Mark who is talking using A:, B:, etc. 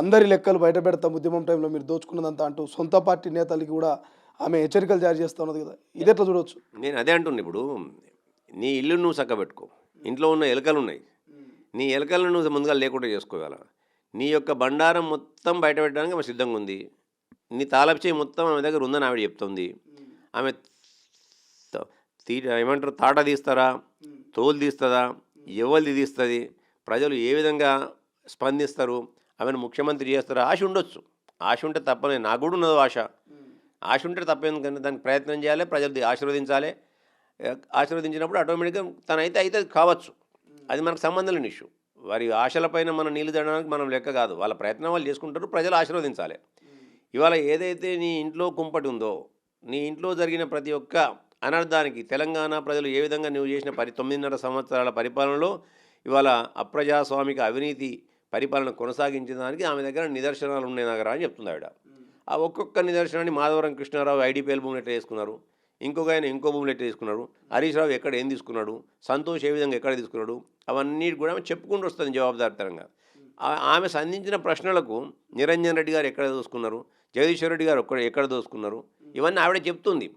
A: అందరి లెక్కలు బయట పెడతాం ఉద్యమం టైంలో మీరు దోచుకున్నదంతా అంటూ సొంత పార్టీ నేతలకి కూడా ఆమె హెచ్చరికలు జారీ చేస్తా ఉన్నది కదా, ఇది ఎట్లా చూడవచ్చు?
B: నేను అదే అంటున్నా. ఇప్పుడు నీ ఇల్లు నువ్వు చక్కబెట్టుకో. ఇంట్లో ఉన్న ఎలుకలు ఉన్నాయి, నీ ఎలుకలను నువ్వు ముందుగా లేకుండా చేసుకోగల. నీ యొక్క బండారం మొత్తం బయట పెట్టడానికి ఆమె సిద్ధంగా ఉంది. నీ తాళపు చేయి మొత్తం ఆమె దగ్గర ఉందని ఆవిడ చెప్తుంది. ఆమె ఏమంటారు, తాట తీస్తారా, తోలు తీస్తుందా, ఎవరిది తీస్తుంది, ప్రజలు ఏ విధంగా స్పందిస్తారు, ఆమెను ముఖ్యమంత్రి చేస్తారా, ఆశ ఉండొచ్చు. ఆశ ఉంటే తప్పనే, నాకు కూడా ఉన్నదో ఆశ. ఆశ ఉంటే తప్పేందుకంటే దానికి ప్రయత్నం చేయాలి, ప్రజలు ఆశీర్వదించాలి. ఆశీర్వదించినప్పుడు ఆటోమేటిక్గా తనైతే అయితే కావచ్చు, అది మనకు సంబంధం లేని ఇష్యూ. వారి ఆశలపైన మనం నీళ్ళు తడడానికి మనం లెక్క కాదు. వాళ్ళ ప్రయత్నం వాళ్ళు చేసుకుంటారు, ప్రజలు ఆశీర్వదించాలి. ఇవాళ ఏదైతే నీ ఇంట్లో కుంపటి ఉందో, నీ ఇంట్లో జరిగిన ప్రతి ఒక్క అనర్థానికి తెలంగాణ ప్రజలు ఏ విధంగా నువ్వు చేసిన 9.5 సంవత్సరాల పరిపాలనలో ఇవాళ అప్రజాస్వామిక అవినీతి పరిపాలన కొనసాగించిన దానికి ఆమె దగ్గర నిదర్శనాలు ఉన్నాయి నగరా అని చెప్తుంది ఆవిడ. ఆ ఒక్కొక్క నిదర్శనాన్ని మాధవరం కృష్ణారావు ఐడిపిఎల్ భూములు ఎట్లా చేసుకున్నారు, ఇంకొక ఆయన ఇంకో భూములు ఎట్లా తీసుకున్నాడు, హరీష్ రావు ఎక్కడ ఏం తీసుకున్నాడు, సంతోష్ ఏ విధంగా ఎక్కడ తీసుకున్నాడు, అవన్నీ కూడా ఆమె చెప్పుకుంటూ వస్తుంది జవాబుదారితనంగా. ఆమె సంధించిన ప్రశ్నలకు నిరంజన్ రెడ్డి గారు ఎక్కడ దోసుకున్నారు, జగదీశ్వర్ రెడ్డి గారు ఎక్కడ దోసుకున్నారు, ఇవన్నీ ఆవిడ చెప్తుంది.